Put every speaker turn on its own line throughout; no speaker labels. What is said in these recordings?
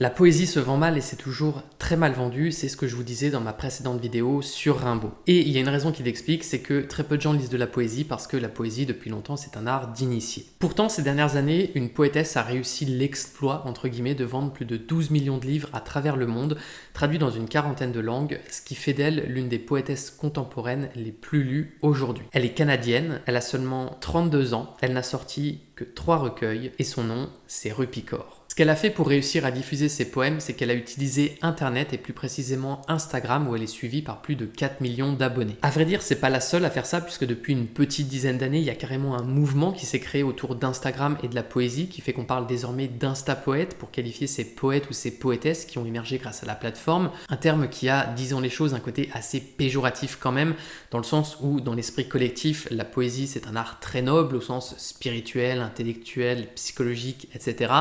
La poésie se vend mal et c'est toujours très mal vendu, c'est ce que je vous disais dans ma précédente vidéo sur Rimbaud. Et il y a une raison qui l'explique, c'est que très peu de gens lisent de la poésie parce que la poésie depuis longtemps c'est un art d'initié. Pourtant ces dernières années, une poétesse a réussi l'exploit entre guillemets de vendre plus de 12 millions de livres à travers le monde, traduits dans une quarantaine de langues, ce qui fait d'elle l'une des poétesses contemporaines les plus lues aujourd'hui. Elle est canadienne, elle a seulement 32 ans, elle n'a sorti que 3 recueils et son nom c'est Rupicor. Ce qu'elle a fait pour réussir à diffuser ses poèmes, c'est qu'elle a utilisé Internet et plus précisément Instagram où elle est suivie par plus de 4 millions d'abonnés. À vrai dire, c'est pas la seule à faire ça puisque depuis une petite dizaine d'années, il y a carrément un mouvement qui s'est créé autour d'Instagram et de la poésie qui fait qu'on parle désormais d'insta-poète pour qualifier ces poètes ou ces poétesses qui ont émergé grâce à la plateforme. Un terme qui a, disons les choses, un côté assez péjoratif quand même, dans le sens où dans l'esprit collectif, la poésie c'est un art très noble au sens spirituel, intellectuel, psychologique, etc.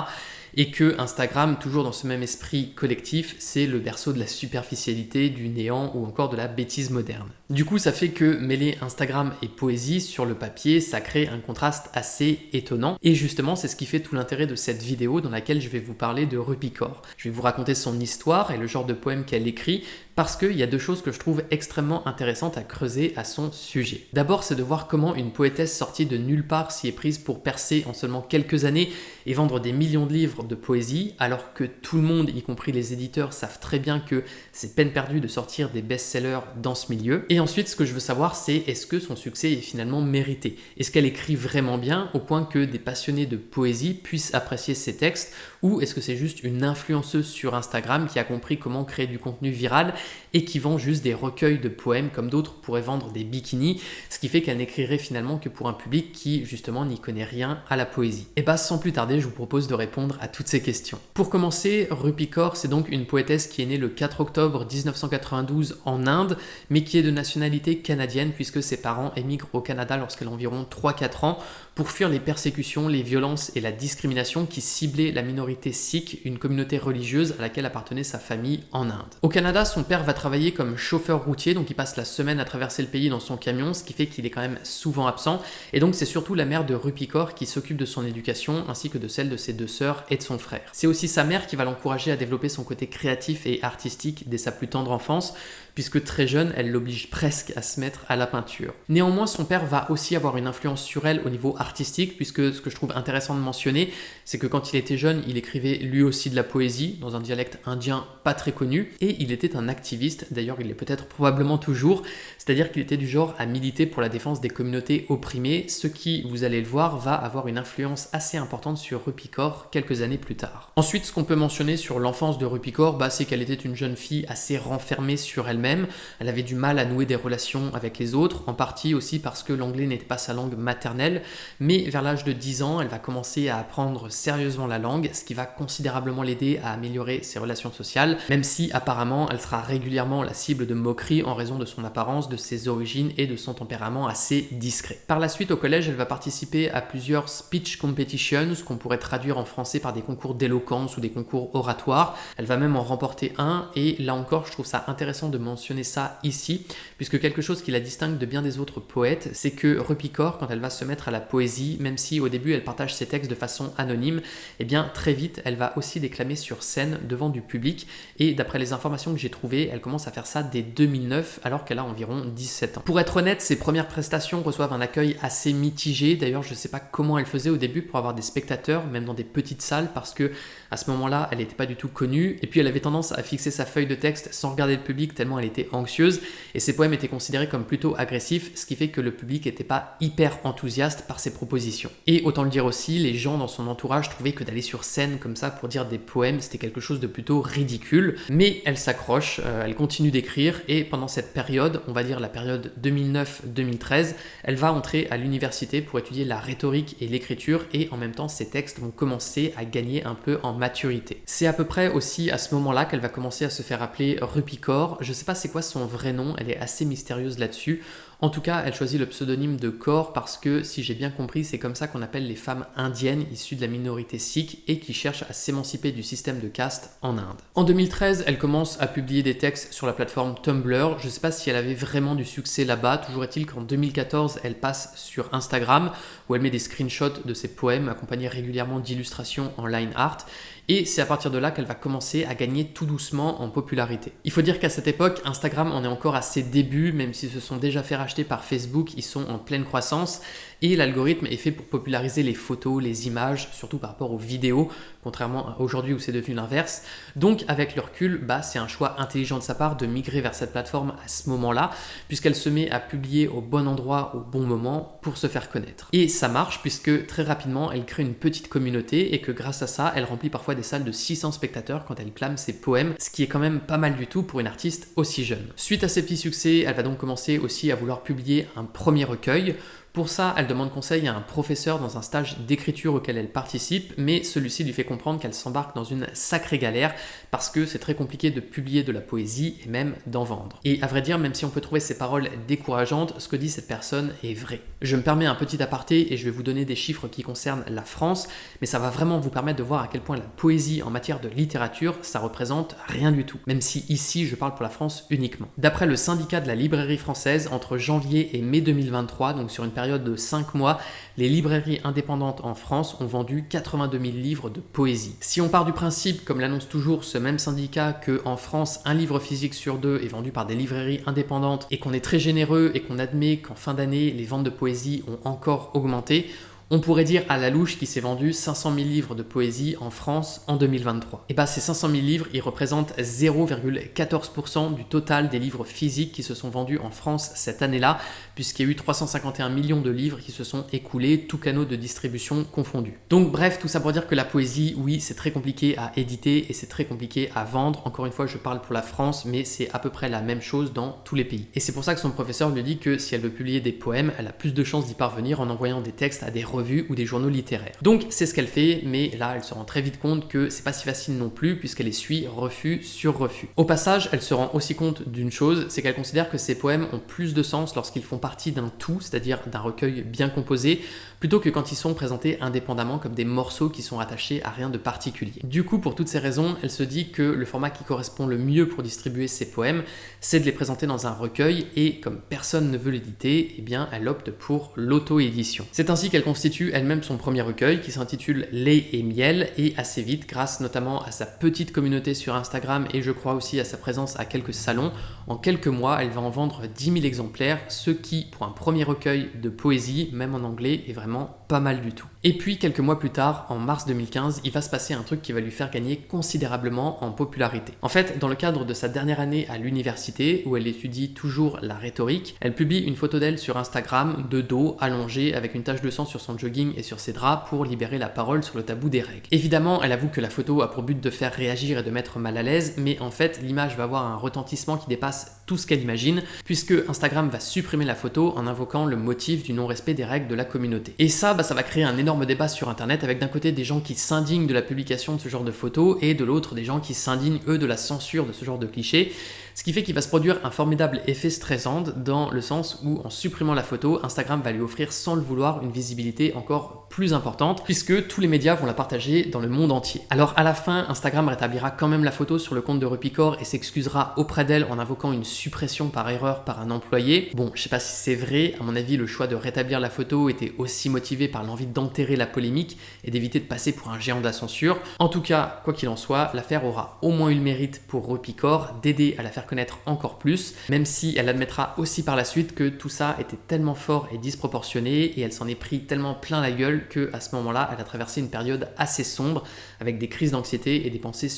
Et que Instagram, toujours dans ce même esprit collectif, c'est le berceau de la superficialité, du néant ou encore de la bêtise moderne. Du coup, ça fait que mêler Instagram et poésie sur le papier, ça crée un contraste assez étonnant. Et justement, c'est ce qui fait tout l'intérêt de cette vidéo dans laquelle je vais vous parler de Rupicor. Je vais vous raconter son histoire et le genre de poème qu'elle écrit, parce qu'il y a deux choses que je trouve extrêmement intéressantes à creuser à son sujet. D'abord, c'est de voir comment une poétesse sortie de nulle part s'y est prise pour percer en seulement quelques années et vendre des millions de livres de poésie, alors que tout le monde, y compris les éditeurs, savent très bien que c'est peine perdue de sortir des best-sellers dans ce milieu. Et ensuite, ce que je veux savoir, c'est est-ce que son succès est finalement mérité? Est-ce qu'elle écrit vraiment bien au point que des passionnés de poésie puissent apprécier ses textes, ou est-ce que c'est juste une influenceuse sur Instagram qui a compris comment créer du contenu viral et qui vend juste des recueils de poèmes comme d'autres pourraient vendre des bikinis, ce qui fait qu'elle n'écrirait finalement que pour un public qui justement n'y connaît rien à la poésie. Et bah sans plus tarder, je vous propose de répondre à toutes ces questions. Pour commencer, Rupicor, c'est donc une poétesse qui est née le 4 octobre 1992 en Inde, mais qui est de nationalité canadienne puisque ses parents émigrent au Canada lorsqu'elle a environ 3-4 ans pour fuir les persécutions, les violences et la discrimination qui ciblaient la minorité sikh, une communauté religieuse à laquelle appartenait sa famille en Inde. Au Canada, son père va travailler comme chauffeur routier, donc il passe la semaine à traverser le pays dans son camion, ce qui fait qu'il est quand même souvent absent, et donc c'est surtout la mère de Rupicor qui s'occupe de son éducation, ainsi que de celle de ses deux sœurs et de son frère. C'est aussi sa mère qui va l'encourager à développer son côté créatif et artistique dès sa plus tendre enfance, puisque très jeune, elle l'oblige presque à se mettre à la peinture. Néanmoins, son père va aussi avoir une influence sur elle au niveau artistique, puisque ce que je trouve intéressant de mentionner, c'est que quand il était jeune, il écrivait lui aussi de la poésie, dans un dialecte indien pas très connu, et il était un activiste, d'ailleurs il l'est peut-être probablement toujours, c'est-à-dire qu'il était du genre à militer pour la défense des communautés opprimées, ce qui, vous allez le voir, va avoir une influence assez importante sur Rupicor quelques années plus tard. Ensuite, ce qu'on peut mentionner sur l'enfance de Rupicor, c'est qu'elle était une jeune fille assez renfermée sur elle-même. Elle avait du mal à nouer des relations avec les autres, en partie aussi parce que l'anglais n'était pas sa langue maternelle, mais vers l'âge de 10 ans, elle va commencer à apprendre sérieusement la langue, ce qui va considérablement l'aider à améliorer ses relations sociales, même si apparemment elle sera régulièrement la cible de moqueries en raison de son apparence, de ses origines et de son tempérament assez discret. Par la suite, au collège, elle va participer à plusieurs speech competitions, qu'on pourrait traduire en français par des concours d'éloquence ou des concours oratoires. Elle va même en remporter un, et là encore, je trouve ça intéressant de mentionner ça ici, puisque quelque chose qui la distingue de bien des autres poètes, c'est que Rupicor, quand elle va se mettre à la poésie, même si au début elle partage ses textes de façon anonyme, et bien très vite elle va aussi déclamer sur scène devant du public, et d'après les informations que j'ai trouvées, elle commence à faire ça dès 2009 alors qu'elle a environ 17 ans. Pour être honnête, ses premières prestations reçoivent un accueil assez mitigé, d'ailleurs je sais pas comment elle faisait au début pour avoir des spectateurs, même dans des petites salles, parce que à ce moment-là elle n'était pas du tout connue, et puis elle avait tendance à fixer sa feuille de texte sans regarder le public tellement elle était anxieuse, et ses poèmes étaient considérés comme plutôt agressifs, ce qui fait que le public n'était pas hyper enthousiaste par ses propositions. Et autant le dire aussi, les gens dans son entourage trouvaient que d'aller sur scène comme ça pour dire des poèmes, c'était quelque chose de plutôt ridicule, mais elle s'accroche, elle continue d'écrire, et pendant cette période, on va dire la période 2009-2013, elle va entrer à l'université pour étudier la rhétorique et l'écriture, et en même temps ses textes vont commencer à gagner un peu en maturité. C'est à peu près aussi à ce moment-là qu'elle va commencer à se faire appeler Rupicor. Je sais pas c'est quoi son vrai nom, elle est assez mystérieuse là-dessus. En tout cas, elle choisit le pseudonyme de Kaur parce que, si j'ai bien compris, c'est comme ça qu'on appelle les femmes indiennes issues de la minorité sikh et qui cherchent à s'émanciper du système de caste en Inde. En 2013, elle commence à publier des textes sur la plateforme Tumblr. Je ne sais pas si elle avait vraiment du succès là-bas. Toujours est-il qu'en 2014, elle passe sur Instagram où elle met des screenshots de ses poèmes accompagnés régulièrement d'illustrations en line art. Et c'est à partir de là qu'elle va commencer à gagner tout doucement en popularité. Il faut dire qu'à cette époque, Instagram en est encore à ses débuts, même s'ils se sont déjà fait racheter par Facebook, ils sont en pleine croissance. Et l'algorithme est fait pour populariser les photos, les images, surtout par rapport aux vidéos, contrairement à aujourd'hui où c'est devenu l'inverse. Donc avec le recul, c'est un choix intelligent de sa part de migrer vers cette plateforme à ce moment-là, puisqu'elle se met à publier au bon endroit, au bon moment, pour se faire connaître. Et ça marche puisque très rapidement, elle crée une petite communauté et que grâce à ça, elle remplit parfois des salles de 600 spectateurs quand elle clame ses poèmes, ce qui est quand même pas mal du tout pour une artiste aussi jeune. Suite à ses petits succès, elle va donc commencer aussi à vouloir publier un premier recueil. Pour ça, elle demande conseil à un professeur dans un stage d'écriture auquel elle participe, mais celui-ci lui fait comprendre qu'elle s'embarque dans une sacrée galère parce que c'est très compliqué de publier de la poésie et même d'en vendre. Et à vrai dire, même si on peut trouver ces paroles décourageantes, ce que dit cette personne est vrai. Je me permets un petit aparté et je vais vous donner des chiffres qui concernent la France, mais ça va vraiment vous permettre de voir à quel point la poésie en matière de littérature, ça représente rien du tout, même si ici je parle pour la France uniquement. D'après le syndicat de la librairie française, entre janvier et mai 2023, donc sur une période de 5 mois, les librairies indépendantes en France ont vendu 82 000 livres de poésie. Si on part du principe, comme l'annonce toujours ce même syndicat, qu'en France, un livre physique sur 2 est vendu par des librairies indépendantes et qu'on est très généreux et qu'on admet qu'en fin d'année, les ventes de poésie ont encore augmenté, on pourrait dire à la louche qu'il s'est vendu 500 000 livres de poésie en France en 2023. Et ces 500 000 livres, ils représentent 0,14% du total des livres physiques qui se sont vendus en France cette année-là, puisqu'il y a eu 351 millions de livres qui se sont écoulés, tous canaux de distribution confondus. Donc bref, tout ça pour dire que la poésie, oui, c'est très compliqué à éditer et c'est très compliqué à vendre. Encore une fois, je parle pour la France, mais c'est à peu près la même chose dans tous les pays. Et c'est pour ça que son professeur lui dit que si elle veut publier des poèmes, elle a plus de chances d'y parvenir en envoyant des textes à des revues ou des journaux littéraires. Donc c'est ce qu'elle fait, mais là elle se rend très vite compte que c'est pas si facile non plus puisqu'elle essuie refus sur refus. Au passage, elle se rend aussi compte d'une chose, c'est qu'elle considère que ses poèmes ont plus de sens lorsqu'ils font partie d'un tout, c'est-à-dire d'un recueil bien composé, plutôt que quand ils sont présentés indépendamment comme des morceaux qui sont rattachés à rien de particulier. Du coup, pour toutes ces raisons, elle se dit que le format qui correspond le mieux pour distribuer ses poèmes, c'est de les présenter dans un recueil et comme personne ne veut l'éditer, eh bien elle opte pour l'auto-édition. C'est ainsi qu'elle constitue elle-même son premier recueil qui s'intitule Lait et miel et assez vite, grâce notamment à sa petite communauté sur Instagram et je crois aussi à sa présence à quelques salons, en quelques mois, elle va en vendre 10 000 exemplaires, ce qui, pour un premier recueil de poésie, même en anglais, est vraiment pas mal du tout. Et puis, quelques mois plus tard, en mars 2015, il va se passer un truc qui va lui faire gagner considérablement en popularité. En fait, dans le cadre de sa dernière année à l'université, où elle étudie toujours la rhétorique, elle publie une photo d'elle sur Instagram, de dos, allongée, avec une tache de sang sur son jogging et sur ses draps pour libérer la parole sur le tabou des règles. Évidemment, elle avoue que la photo a pour but de faire réagir et de mettre mal à l'aise, mais en fait, l'image va avoir un retentissement qui dépasse tout ce qu'elle imagine, puisque Instagram va supprimer la photo en invoquant le motif du non-respect des règles de la communauté. Et ça va créer un énorme débat sur internet avec d'un côté des gens qui s'indignent de la publication de ce genre de photos et de l'autre des gens qui s'indignent eux de la censure de ce genre de clichés. Ce qui fait qu'il va se produire un formidable effet stressant dans le sens où en supprimant la photo, Instagram va lui offrir sans le vouloir une visibilité encore plus importante puisque tous les médias vont la partager dans le monde entier. Alors à la fin, Instagram rétablira quand même la photo sur le compte de Repicor et s'excusera auprès d'elle en invoquant une suppression par erreur par un employé. Bon, je sais pas si c'est vrai, à mon avis le choix de rétablir la photo était aussi motivé par l'envie d'enterrer la polémique et d'éviter de passer pour un géant de la censure. En tout cas, quoi qu'il en soit, l'affaire aura au moins eu le mérite pour Repicor d'aider à la faire connaître encore plus, même si elle admettra aussi par la suite que tout ça était tellement fort et disproportionné et elle s'en est pris tellement plein la gueule que à ce moment-là, elle a traversé une période assez sombre avec des crises d'anxiété et des pensées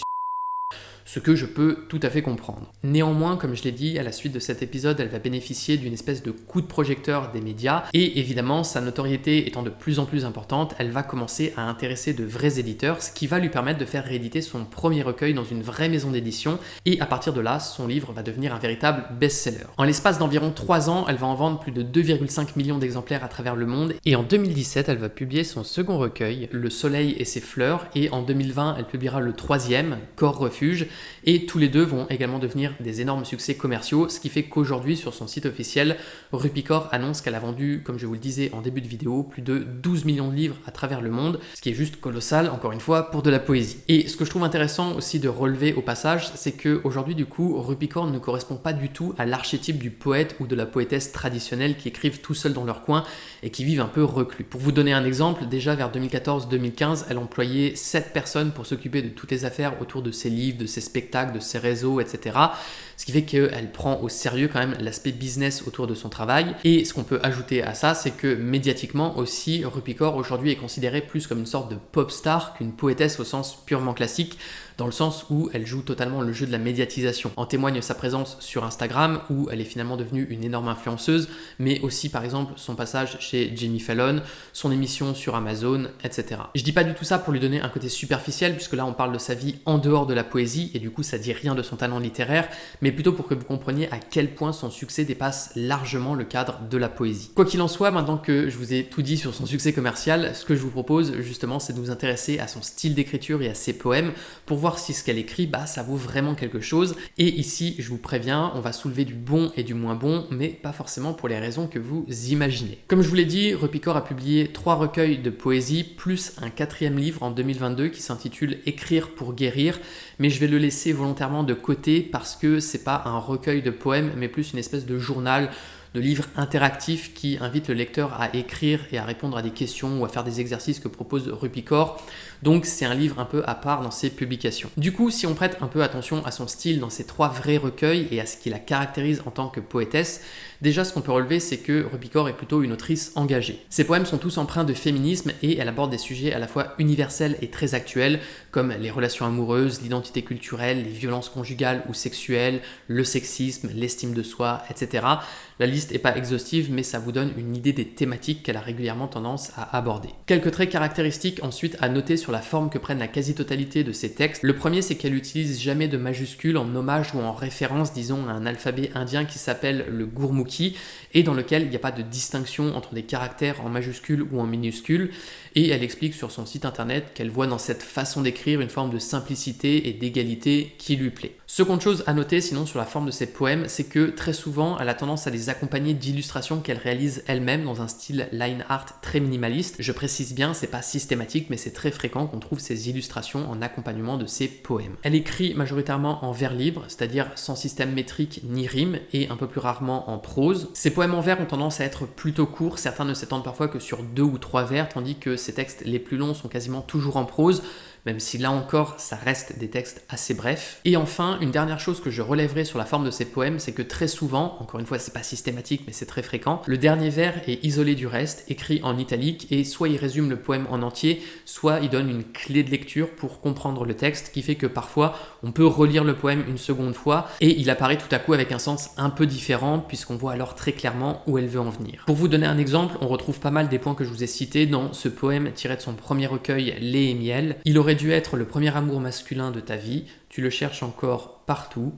ce que je peux tout à fait comprendre. Néanmoins, comme je l'ai dit, à la suite de cet épisode, elle va bénéficier d'une espèce de coup de projecteur des médias et évidemment, sa notoriété étant de plus en plus importante, elle va commencer à intéresser de vrais éditeurs, ce qui va lui permettre de faire rééditer son premier recueil dans une vraie maison d'édition et à partir de là, son livre va devenir un véritable best-seller. En l'espace d'environ 3 ans, elle va en vendre plus de 2,5 millions d'exemplaires à travers le monde et en 2017, elle va publier son second recueil, Le Soleil et ses fleurs et en 2020, elle publiera le troisième, Corps Refuge, et tous les deux vont également devenir des énormes succès commerciaux, ce qui fait qu'aujourd'hui sur son site officiel, Rupi Kaur annonce qu'elle a vendu, comme je vous le disais en début de vidéo, plus de 12 millions de livres à travers le monde, ce qui est juste colossal, encore une fois, pour de la poésie. Et ce que je trouve intéressant aussi de relever au passage, c'est qu'aujourd'hui du coup, Rupi Kaur ne correspond pas du tout à l'archétype du poète ou de la poétesse traditionnelle qui écrivent tout seuls dans leur coin et qui vivent un peu reclus. Pour vous donner un exemple, déjà vers 2014-2015, elle employait 7 personnes pour s'occuper de toutes les affaires autour de ses livres, de ses spectacles, de ses réseaux, etc. Ce qui fait qu'elle prend au sérieux quand même l'aspect business autour de son travail. Et ce qu'on peut ajouter à ça, c'est que médiatiquement aussi, Rupi Kaur aujourd'hui est considérée plus comme une sorte de pop star qu'une poétesse au sens purement classique, dans le sens où elle joue totalement le jeu de la médiatisation. En témoigne sa présence sur Instagram, où elle est finalement devenue une énorme influenceuse, mais aussi par exemple son passage chez Jimmy Fallon, son émission sur Amazon, etc. Je dis pas du tout ça pour lui donner un côté superficiel, puisque là on parle de sa vie en dehors de la poésie, et du coup ça dit rien de son talent littéraire, mais plutôt pour que vous compreniez à quel point son succès dépasse largement le cadre de la poésie. Quoi qu'il en soit, maintenant que je vous ai tout dit sur son succès commercial, ce que je vous propose justement, c'est de nous intéresser à son style d'écriture et à ses poèmes, pour voir si ce qu'elle écrit, ça vaut vraiment quelque chose. Et ici, je vous préviens, on va soulever du bon et du moins bon, mais pas forcément pour les raisons que vous imaginez. Comme je vous l'ai dit, Rupi Kaur a publié 3 recueils de poésie, plus un 4e livre en 2022 qui s'intitule Écrire pour guérir, mais je vais le laisser volontairement de côté parce que c'est pas un recueil de poèmes, mais plus une espèce de journal, de livres interactifs qui invitent le lecteur à écrire et à répondre à des questions ou à faire des exercices que propose Rupi Kaur. Donc c'est un livre un peu à part dans ses publications. Du coup, si on prête un peu attention à son style dans ces 3 vrais recueils et à ce qui la caractérise en tant que poétesse, déjà ce qu'on peut relever, c'est que Rupi Kaur est plutôt une autrice engagée. Ses poèmes sont tous empreints de féminisme et elle aborde des sujets à la fois universels et très actuels, comme les relations amoureuses, l'identité culturelle, les violences conjugales ou sexuelles, le sexisme, l'estime de soi, etc. La liste n'est pas exhaustive, mais ça vous donne une idée des thématiques qu'elle a régulièrement tendance à aborder. Quelques traits caractéristiques ensuite à noter sur la forme que prennent la quasi-totalité de ses textes. Le premier, c'est qu'elle n'utilise jamais de majuscules en hommage ou en référence, disons, à un alphabet indien qui s'appelle le Gurmukhi et dans lequel il n'y a pas de distinction entre des caractères en majuscules ou en minuscules. Et elle explique sur son site internet qu'elle voit dans cette façon d'écrire une forme de simplicité et d'égalité qui lui plaît. Seconde chose à noter sinon sur la forme de ses poèmes, c'est que très souvent elle a tendance à les accompagner d'illustrations qu'elle réalise elle-même dans un style line art très minimaliste. Je précise bien, c'est pas systématique, mais c'est très fréquent qu'on trouve ces illustrations en accompagnement de ses poèmes. Elle écrit majoritairement en vers libre, c'est-à-dire sans système métrique ni rime, et un peu plus rarement en prose. Ses poèmes en vers ont tendance à être plutôt courts, certains ne s'étendent parfois que sur 2 ou 3 vers, tandis que ses textes les plus longs sont quasiment toujours en prose, même si là encore, ça reste des textes assez brefs. Et enfin, une dernière chose que je relèverai sur la forme de ces poèmes, c'est que très souvent, encore une fois, c'est pas systématique, mais c'est très fréquent, le dernier vers est isolé du reste, écrit en italique, et soit il résume le poème en entier, soit il donne une clé de lecture pour comprendre le texte, qui fait que parfois, on peut relire le poème une seconde fois, et il apparaît tout à coup avec un sens un peu différent, puisqu'on voit alors très clairement où elle veut en venir. Pour vous donner un exemple, on retrouve pas mal des points que je vous ai cités dans ce poème tiré de son premier recueil, Lait et miel. Il aurait dû être le premier amour masculin de ta vie, tu le cherches encore partout,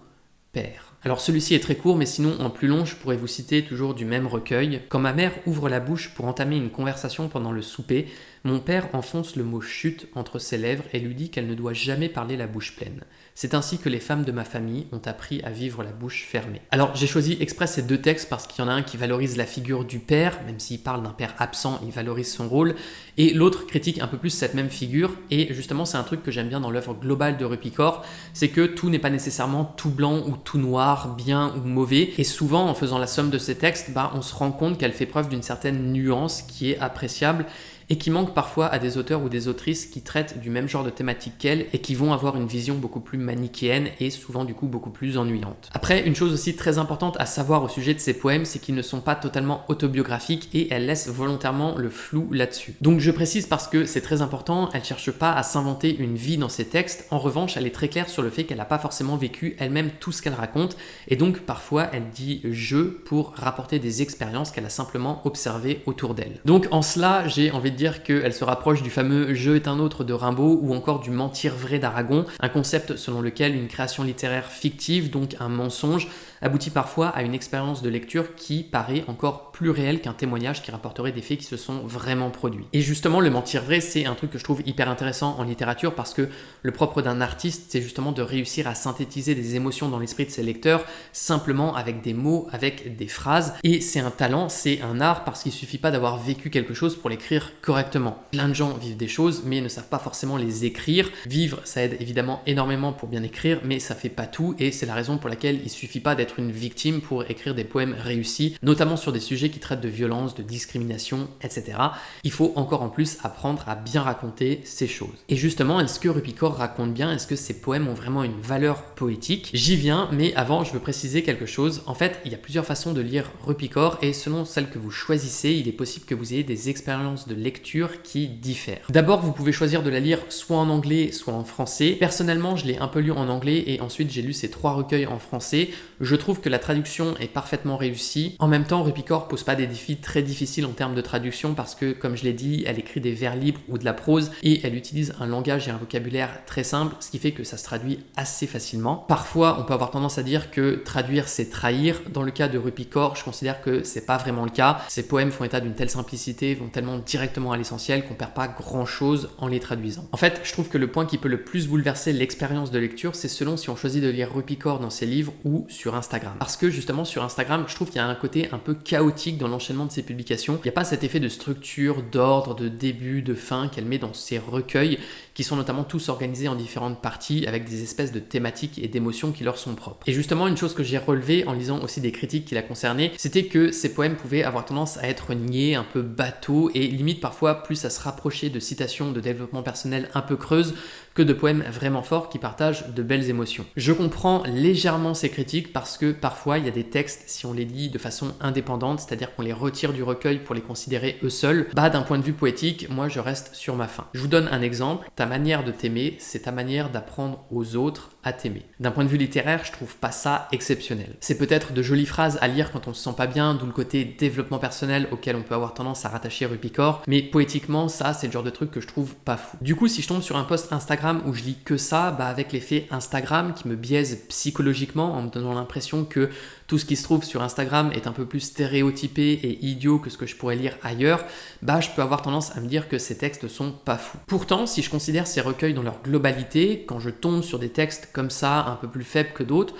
père. Alors celui-ci est très court, mais sinon en plus long, je pourrais vous citer toujours du même recueil. Quand ma mère ouvre la bouche pour entamer une conversation pendant le souper, mon père enfonce le mot chute entre ses lèvres et lui dit qu'elle ne doit jamais parler la bouche pleine. C'est ainsi que les femmes de ma famille ont appris à vivre la bouche fermée. Alors j'ai choisi exprès ces 2 textes parce qu'il y en a un qui valorise la figure du père, même s'il parle d'un père absent, il valorise son rôle, et l'autre critique un peu plus cette même figure, et justement c'est un truc que j'aime bien dans l'œuvre globale de Rupi Kaur, c'est que tout n'est pas nécessairement tout blanc ou tout noir, bien ou mauvais, et souvent en faisant la somme de ces textes, on se rend compte qu'elle fait preuve d'une certaine nuance qui est appréciable, et qui manque parfois à des auteurs ou des autrices qui traitent du même genre de thématique qu'elle et qui vont avoir une vision beaucoup plus manichéenne et souvent du coup beaucoup plus ennuyante. Après, une chose aussi très importante à savoir au sujet de ces poèmes, c'est qu'ils ne sont pas totalement autobiographiques et elle laisse volontairement le flou là-dessus. Donc je précise parce que c'est très important, elle cherche pas à s'inventer une vie dans ses textes, en revanche elle est très claire sur le fait qu'elle n'a pas forcément vécu elle-même tout ce qu'elle raconte et donc parfois elle dit « je » pour rapporter des expériences qu'elle a simplement observées autour d'elle. Donc en cela, j'ai envie envie de dire qu'elle se rapproche du fameux Je est un autre de Rimbaud ou encore du Mentir vrai d'Aragon, un concept selon lequel une création littéraire fictive, donc un mensonge, aboutit parfois à une expérience de lecture qui paraît encore plus réelle qu'un témoignage qui rapporterait des faits qui se sont vraiment produits. Et justement, le mentir vrai, c'est un truc que je trouve hyper intéressant en littérature parce que le propre d'un artiste, c'est justement de réussir à synthétiser des émotions dans l'esprit de ses lecteurs simplement avec des mots, avec des phrases. Et c'est un talent, c'est un art parce qu'il suffit pas d'avoir vécu quelque chose pour l'écrire correctement. Plein de gens vivent des choses mais ne savent pas forcément les écrire. Vivre, ça aide évidemment énormément pour bien écrire, mais ça fait pas tout et c'est la raison pour laquelle il suffit pas d'être une victime pour écrire des poèmes réussis, notamment sur des sujets qui traitent de violence, de discrimination, etc. Il faut encore en plus apprendre à bien raconter ces choses. Et justement, est-ce que Rupicore raconte bien? Est-ce que ces poèmes ont vraiment une valeur poétique? J'y viens, mais avant, je veux préciser quelque chose. En fait, il y a plusieurs façons de lire Rupicore et selon celle que vous choisissez, il est possible que vous ayez des expériences de lecture qui diffèrent. D'abord, vous pouvez choisir de la lire soit en anglais, soit en français. Personnellement, je l'ai un peu lu en anglais et ensuite j'ai lu ces 3 recueils en français. Je trouve que la traduction est parfaitement réussie. En même temps, Rupicore pose pas des défis très difficiles en termes de traduction parce que, comme je l'ai dit, elle écrit des vers libres ou de la prose et elle utilise un langage et un vocabulaire très simple, ce qui fait que ça se traduit assez facilement. Parfois, on peut avoir tendance à dire que traduire, c'est trahir. Dans le cas de Rupicore, je considère que c'est pas vraiment le cas. Ces poèmes font état d'une telle simplicité, vont tellement directement à l'essentiel qu'on perd pas grand chose en les traduisant. En fait, je trouve que le point qui peut le plus bouleverser l'expérience de lecture, c'est selon si on choisit de lire Rupicore dans ses livres ou sur Instagram. Parce que justement sur Instagram, je trouve qu'il y a un côté un peu chaotique dans l'enchaînement de ses publications. Il n'y a pas cet effet de structure, d'ordre, de début, de fin qu'elle met dans ses recueils qui sont notamment tous organisés en différentes parties avec des espèces de thématiques et d'émotions qui leur sont propres. Et justement, une chose que j'ai relevée en lisant aussi des critiques qui la concernaient, c'était que ces poèmes pouvaient avoir tendance à être niais, un peu bateaux et limite parfois plus à se rapprocher de citations de développement personnel un peu creuses que de poèmes vraiment forts qui partagent de belles émotions. Je comprends légèrement ces critiques parce que parfois il y a des textes, si on les lit de façon indépendante, c'est-à-dire qu'on les retire du recueil pour les considérer eux seuls, d'un point de vue poétique, moi je reste sur ma faim. Je vous donne un exemple. Ta manière de t'aimer, c'est ta manière d'apprendre aux autres à t'aimer. D'un point de vue littéraire, je trouve pas ça exceptionnel. C'est peut-être de jolies phrases à lire quand on se sent pas bien, d'où le côté développement personnel auquel on peut avoir tendance à rattacher Rupicore, mais poétiquement, ça, c'est le genre de truc que je trouve pas fou. Du coup, si je tombe sur un post Instagram où je lis que ça, avec l'effet Instagram qui me biaise psychologiquement en me donnant l'impression que tout ce qui se trouve sur Instagram est un peu plus stéréotypé et idiot que ce que je pourrais lire ailleurs, je peux avoir tendance à me dire que ces textes sont pas fous. Pourtant, si je considère ces recueils dans leur globalité, quand je tombe sur des textes comme ça, un peu plus faibles que d'autres,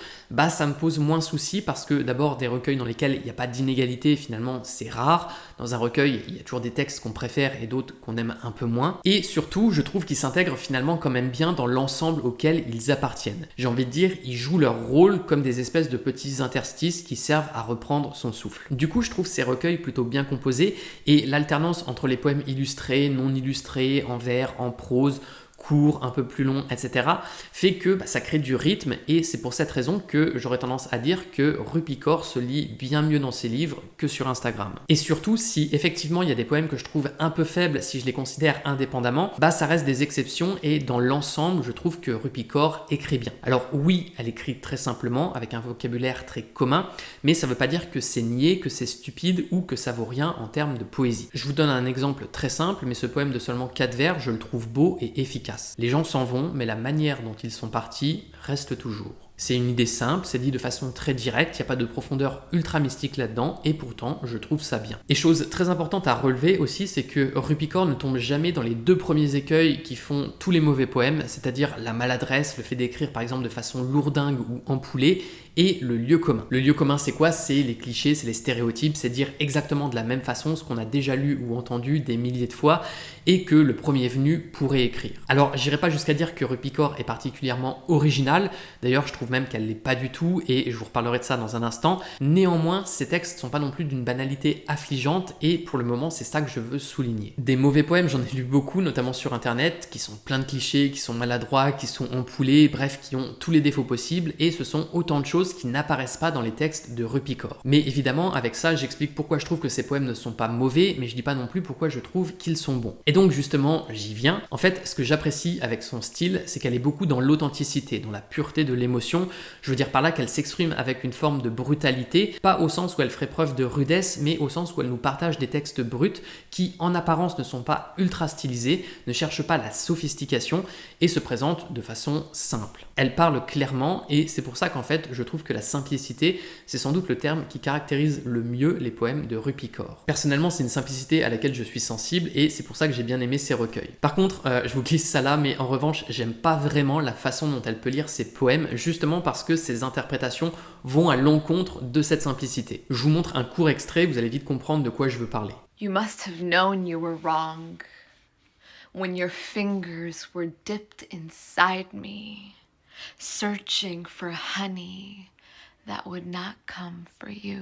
ça me pose moins souci parce que d'abord, des recueils dans lesquels il n'y a pas d'inégalité, finalement, c'est rare. Dans un recueil, il y a toujours des textes qu'on préfère et d'autres qu'on aime un peu moins. Et surtout, je trouve qu'ils s'intègrent finalement quand même bien dans l'ensemble auquel ils appartiennent. J'ai envie de dire, ils jouent leur rôle comme des espèces de petits interstices qui servent à reprendre son souffle. Du coup, je trouve ces recueils plutôt bien composés et l'alternance entre les poèmes illustrés, non illustrés, en vers, en prose, court, un peu plus long, etc. fait que ça crée du rythme et c'est pour cette raison que j'aurais tendance à dire que Rupicore se lit bien mieux dans ses livres que sur Instagram. Et surtout, si effectivement il y a des poèmes que je trouve un peu faibles si je les considère indépendamment, ça reste des exceptions et dans l'ensemble, je trouve que Rupicore écrit bien. Alors oui, elle écrit très simplement avec un vocabulaire très commun, mais ça veut pas dire que c'est niais, que c'est stupide ou que ça vaut rien en termes de poésie. Je vous donne un exemple très simple, mais ce poème de seulement 4 vers, je le trouve beau et efficace. Les gens s'en vont, mais la manière dont ils sont partis reste toujours. C'est une idée simple, c'est dit de façon très directe, il n'y a pas de profondeur ultra mystique là-dedans, et pourtant, je trouve ça bien. Et chose très importante à relever aussi, c'est que Rupicore ne tombe jamais dans les 2 premiers écueils qui font tous les mauvais poèmes, c'est-à-dire la maladresse, le fait d'écrire par exemple de façon lourdingue ou empoulée, et le lieu commun. Le lieu commun, c'est quoi? C'est les clichés, c'est les stéréotypes, c'est dire exactement de la même façon ce qu'on a déjà lu ou entendu des milliers de fois, et que le premier venu pourrait écrire. Alors, j'irai pas jusqu'à dire que Rupicore est particulièrement original, d'ailleurs je trouve même qu'elle l'est pas du tout et je vous reparlerai de ça dans un instant. Néanmoins, ces textes sont pas non plus d'une banalité affligeante et pour le moment, c'est ça que je veux souligner. Des mauvais poèmes, j'en ai lu beaucoup, notamment sur internet, qui sont pleins de clichés, qui sont maladroits, qui sont empoulés, bref, qui ont tous les défauts possibles et ce sont autant de choses qui n'apparaissent pas dans les textes de Rupicore. Mais évidemment, avec ça, j'explique pourquoi je trouve que ces poèmes ne sont pas mauvais, mais je dis pas non plus pourquoi je trouve qu'ils sont bons. Et donc justement, j'y viens. En fait, ce que j'apprécie avec son style, c'est qu'elle est beaucoup dans l'authenticité, dans la pureté de l'émotion. émotions. Je veux dire par là qu'elle s'exprime avec une forme de brutalité, pas au sens où elle ferait preuve de rudesse, mais au sens où elle nous partage des textes bruts qui, en apparence, ne sont pas ultra stylisés, ne cherchent pas la sophistication et se présentent de façon simple. Elle parle clairement et c'est pour ça qu'en fait, je trouve que la simplicité, c'est sans doute le terme qui caractérise le mieux les poèmes de Rupi Kaur. Personnellement, c'est une simplicité à laquelle je suis sensible et c'est pour ça que j'ai bien aimé ses recueils. Par contre, je vous glisse ça là, mais en revanche, j'aime pas vraiment la façon dont elle peut lire ses poèmes, justement parce que ses interprétations vont à l'encontre de cette simplicité. Je vous montre un court extrait, vous allez vite comprendre de quoi je veux parler.
You must have known you were wrong when your fingers were dipped inside me, searching for honey that would not come for you.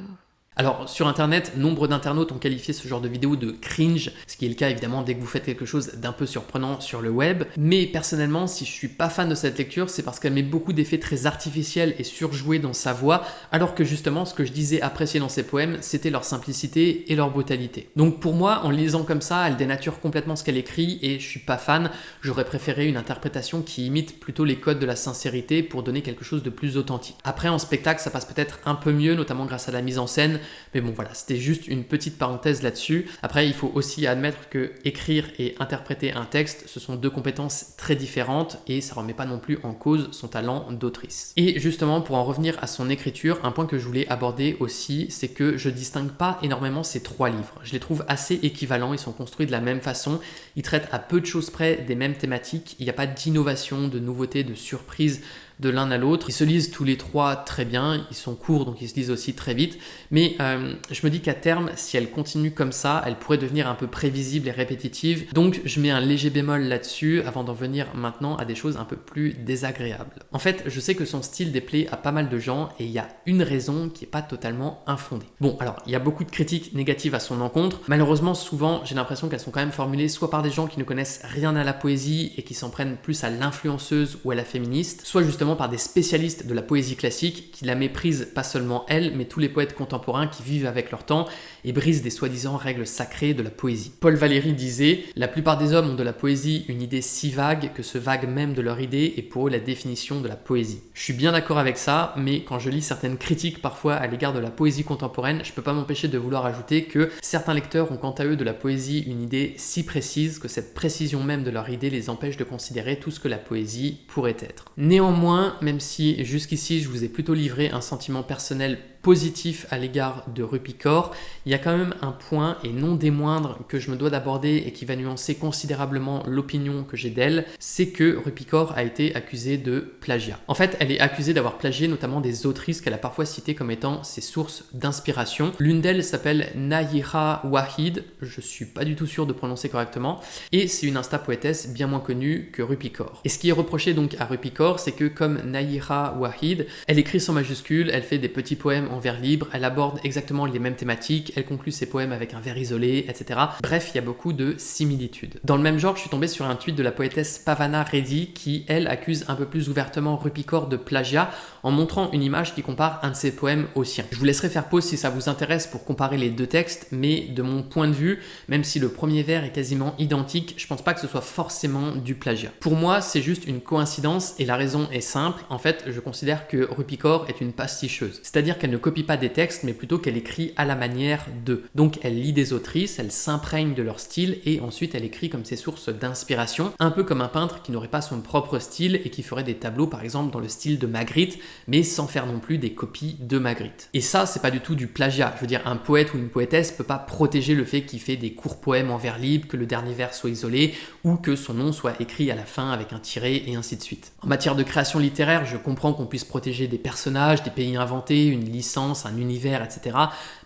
Alors sur internet, nombre d'internautes ont qualifié ce genre de vidéo de cringe, ce qui est le cas évidemment dès que vous faites quelque chose d'un peu surprenant sur le web, mais personnellement si je suis pas fan de cette lecture, c'est parce qu'elle met beaucoup d'effets très artificiels et surjoués dans sa voix, alors que justement ce que je disais apprécier dans ses poèmes, c'était leur simplicité et leur brutalité. Donc pour moi, en lisant comme ça, elle dénature complètement ce qu'elle écrit et je suis pas fan, j'aurais préféré une interprétation qui imite plutôt les codes de la sincérité pour donner quelque chose de plus authentique. Après en spectacle, ça passe peut-être un peu mieux, notamment grâce à la mise en scène. Mais bon voilà, c'était juste une petite parenthèse là-dessus. Après, il faut aussi admettre que écrire et interpréter un texte, ce sont deux compétences très différentes et ça remet pas non plus en cause son talent d'autrice. Et justement, pour en revenir à son écriture, un point que je voulais aborder aussi, c'est que je distingue pas énormément ces trois livres. Je les trouve assez équivalents, ils sont construits de la même façon, ils traitent à peu de choses près des mêmes thématiques, il n'y a pas d'innovation, de nouveauté, de surprise de l'un à l'autre. Ils se lisent tous les trois très bien, ils sont courts donc ils se lisent aussi très vite, mais je me dis qu'à terme, si elle continue comme ça, elle pourrait devenir un peu prévisible et répétitive, donc je mets un léger bémol là-dessus avant d'en venir maintenant à des choses un peu plus désagréables. En fait, je sais que son style déplaît à pas mal de gens et il y a une raison qui n'est pas totalement infondée. Bon, alors, il y a beaucoup de critiques négatives à son encontre, malheureusement souvent j'ai l'impression qu'elles sont quand même formulées soit par des gens qui ne connaissent rien à la poésie et qui s'en prennent plus à l'influenceuse ou à la féministe, soit justement par des spécialistes de la poésie classique qui la méprisent pas seulement elle, mais tous les poètes contemporains qui vivent avec leur temps et brisent des soi-disant règles sacrées de la poésie. Paul Valéry disait « La plupart des hommes ont de la poésie une idée si vague que ce vague même de leur idée est pour eux la définition de la poésie. » Je suis bien d'accord avec ça, mais quand je lis certaines critiques parfois à l'égard de la poésie contemporaine, je peux pas m'empêcher de vouloir ajouter que certains lecteurs ont quant à eux de la poésie une idée si précise que cette précision même de leur idée les empêche de considérer tout ce que la poésie pourrait être. Néanmoins, même si jusqu'ici je vous ai plutôt livré un sentiment personnel positif à l'égard de Rupi Kaur, il y a quand même un point, et non des moindres, que je me dois d'aborder et qui va nuancer considérablement l'opinion que j'ai d'elle, c'est que Rupi Kaur a été accusée de plagiat. En fait, elle est accusée d'avoir plagié notamment des autrices qu'elle a parfois citées comme étant ses sources d'inspiration. L'une d'elles s'appelle Nayira Wahid, je suis pas du tout sûr de prononcer correctement, et c'est une insta poétesse bien moins connue que Rupi Kaur. Et ce qui est reproché donc à Rupi Kaur, c'est que comme Nayira Wahid, elle écrit sans majuscule, elle fait des petits poèmes en vers libre, elle aborde exactement les mêmes thématiques, elle conclut ses poèmes avec un vers isolé, etc. Bref, il y a beaucoup de similitudes. Dans le même genre, je suis tombé sur un tweet de la poétesse Pavana Reddy qui, elle, accuse un peu plus ouvertement Rupi Kaur de plagiat en montrant une image qui compare un de ses poèmes au sien. Je vous laisserai faire pause si ça vous intéresse pour comparer les deux textes, mais de mon point de vue, même si le premier vers est quasiment identique, je pense pas que ce soit forcément du plagiat. Pour moi, c'est juste une coïncidence et la raison est simple. En fait, je considère que Rupi Kaur est une pasticheuse. C'est-à-dire qu'elle ne copie pas des textes, mais plutôt qu'elle écrit à la manière d'eux. Donc elle lit des autrices, elle s'imprègne de leur style et ensuite elle écrit comme ses sources d'inspiration, un peu comme un peintre qui n'aurait pas son propre style et qui ferait des tableaux par exemple dans le style de Magritte, mais sans faire non plus des copies de Magritte. Et ça, c'est pas du tout du plagiat. Je veux dire, un poète ou une poétesse peut pas protéger le fait qu'il fait des courts poèmes en vers libre, que le dernier vers soit isolé ou que son nom soit écrit à la fin avec un tiret et ainsi de suite. En matière de création littéraire, je comprends qu'on puisse protéger des personnages, des pays inventés, une licence, un univers, etc.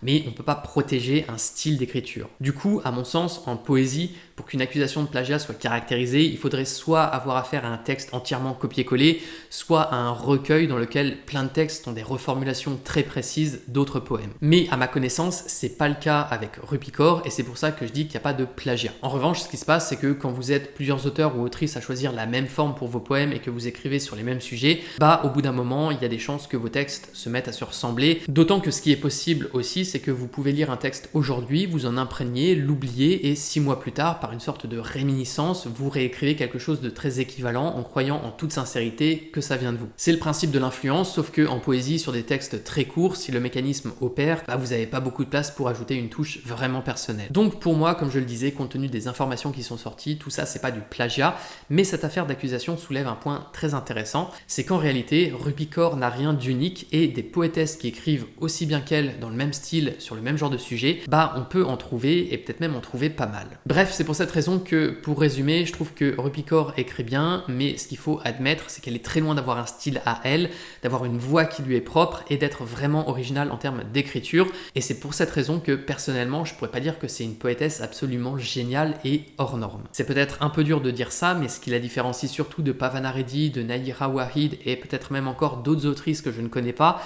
Mais on ne peut pas protéger un style d'écriture. Du coup, à mon sens, en poésie, pour qu'une accusation de plagiat soit caractérisée, il faudrait soit avoir affaire à un texte entièrement copié-collé, soit à un recueil dans lequel plein de textes ont des reformulations très précises d'autres poèmes. Mais à ma connaissance, c'est pas le cas avec Rupi Kaur et c'est pour ça que je dis qu'il n'y a pas de plagiat. En revanche, ce qui se passe, c'est que quand vous êtes plusieurs auteurs ou autrices à choisir la même forme pour vos poèmes et que vous écrivez sur les mêmes sujets, au bout d'un moment, il y a des chances que vos textes se mettent à se ressembler. D'autant que ce qui est possible aussi, c'est que vous pouvez lire un texte aujourd'hui, vous en imprégner, l'oublier et 6 mois plus tard, par une sorte de réminiscence, vous réécrivez quelque chose de très équivalent en croyant en toute sincérité que ça vient de vous. C'est le principe de l'influence, sauf que en poésie, sur des textes très courts, si le mécanisme opère, vous n'avez pas beaucoup de place pour ajouter une touche vraiment personnelle. Donc pour moi, comme je le disais, compte tenu des informations qui sont sorties, tout ça c'est pas du plagiat, mais cette affaire d'accusation soulève un point très intéressant, c'est qu'en réalité, Rupi Kaur n'a rien d'unique et des poétesses qui écrivent aussi bien qu'elle dans le même style, sur le même genre de sujet, on peut en trouver et peut-être même en trouver pas mal. Bref, c'est pour cette raison que, pour résumer, je trouve que Rupi Kaur écrit bien, mais ce qu'il faut admettre, c'est qu'elle est très loin d'avoir un style à elle, d'avoir une voix qui lui est propre et d'être vraiment originale en termes d'écriture, et c'est pour cette raison que personnellement, je pourrais pas dire que c'est une poétesse absolument géniale et hors norme. C'est peut-être un peu dur de dire ça, mais ce qui la différencie surtout de Pavana Reddy, de Nayira Wahid et peut-être même encore d'autres autrices que je ne connais pas,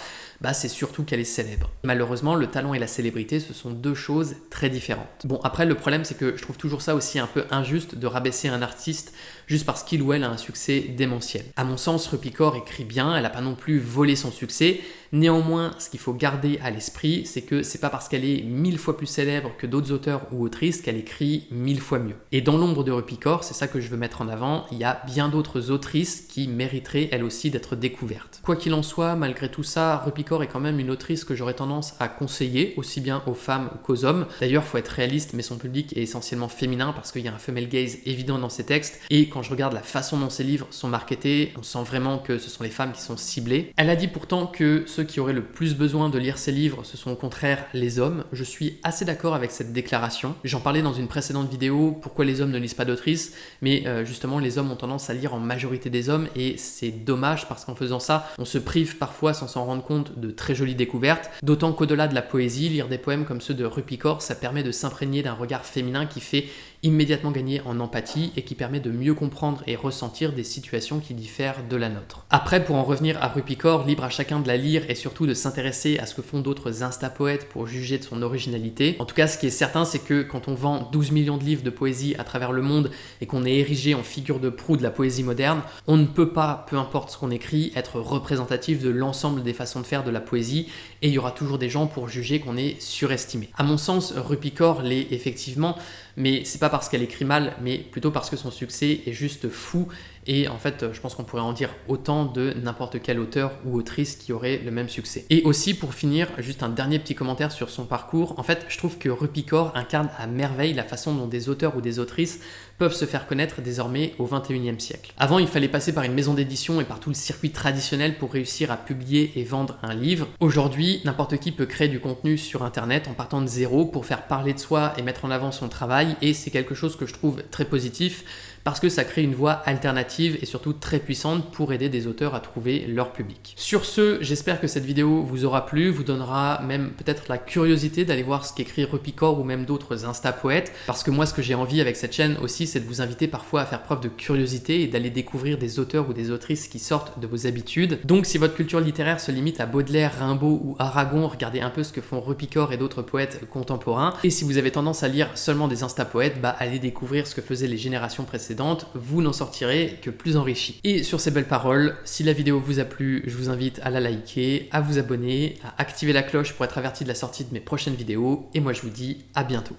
c'est surtout qu'elle est célèbre. Malheureusement, le talent et la célébrité, ce sont deux choses très différentes. Bon, après, le problème, c'est que je trouve toujours ça aussi un peu injuste de rabaisser un artiste juste parce qu'il ou elle a un succès démentiel. À mon sens, Rupi Kaur écrit bien, elle n'a pas non plus volé son succès. Néanmoins, ce qu'il faut garder à l'esprit, c'est que c'est pas parce qu'elle est 1000 fois plus célèbre que d'autres auteurs ou autrices qu'elle écrit 1000 fois mieux. Et dans l'ombre de Rupi Kaur, c'est ça que je veux mettre en avant, il y a bien d'autres autrices qui mériteraient elles aussi d'être découvertes. Quoi qu'il en soit, malgré tout ça, Rupi Kaur est quand même une autrice que j'aurais tendance à conseiller, aussi bien aux femmes qu'aux hommes. D'ailleurs, faut être réaliste, mais son public est essentiellement féminin parce qu'il y a un female gaze évident dans ses textes, et quand je regarde la façon dont ses livres sont marketés, on sent vraiment que ce sont les femmes qui sont ciblées. Elle a dit pourtant que ceux qui auraient le plus besoin de lire ses livres, ce sont au contraire les hommes. Je suis assez d'accord avec cette déclaration. J'en parlais dans une précédente vidéo, pourquoi les hommes ne lisent pas d'autrices, mais justement les hommes ont tendance à lire en majorité des hommes, et c'est dommage parce qu'en faisant ça, on se prive parfois sans s'en rendre compte de très jolies découvertes, d'autant qu'au-delà de la poésie, lire des poèmes comme ceux de Rupi Kaur, ça permet de s'imprégner d'un regard féminin qui fait immédiatement gagner en empathie et qui permet de mieux comprendre et ressentir des situations qui diffèrent de la nôtre. Après, pour en revenir à Rupi Kaur, libre à chacun de la lire et surtout de s'intéresser à ce que font d'autres insta-poètes pour juger de son originalité. En tout cas, ce qui est certain, c'est que quand on vend 12 millions de livres de poésie à travers le monde et qu'on est érigé en figure de proue de la poésie moderne, on ne peut pas, peu importe ce qu'on écrit, être représentatif de l'ensemble des façons de faire de la poésie, et il y aura toujours des gens pour juger qu'on est surestimé. À mon sens, Rupi Kaur l'est effectivement, mais c'est pas parce qu'elle écrit mal, mais plutôt parce que son succès est juste fou. Et en fait, je pense qu'on pourrait en dire autant de n'importe quel auteur ou autrice qui aurait le même succès. Et aussi, pour finir, juste un dernier petit commentaire sur son parcours. En fait, je trouve que Rupi Kaur incarne à merveille la façon dont des auteurs ou des autrices peuvent se faire connaître désormais au XXIe siècle. Avant, il fallait passer par une maison d'édition et par tout le circuit traditionnel pour réussir à publier et vendre un livre. Aujourd'hui, n'importe qui peut créer du contenu sur Internet en partant de zéro pour faire parler de soi et mettre en avant son travail, et c'est quelque chose que je trouve très positif parce que ça crée une voie alternative et surtout très puissante pour aider des auteurs à trouver leur public. Sur ce, j'espère que cette vidéo vous aura plu, vous donnera même peut-être la curiosité d'aller voir ce qu'écrit Rupi Kaur ou même d'autres insta-poètes, parce que moi ce que j'ai envie avec cette chaîne aussi, c'est de vous inviter parfois à faire preuve de curiosité et d'aller découvrir des auteurs ou des autrices qui sortent de vos habitudes. Donc si votre culture littéraire se limite à Baudelaire, Rimbaud ou Aragon, regardez un peu ce que font Rupi Kaur et d'autres poètes contemporains. Et si vous avez tendance à lire seulement des insta-poètes, allez découvrir ce que faisaient les générations précédentes, vous n'en sortirez que plus enrichi. Et sur ces belles paroles, si la vidéo vous a plu, je vous invite à la liker, à vous abonner, à activer la cloche pour être averti de la sortie de mes prochaines vidéos, et moi je vous dis à bientôt.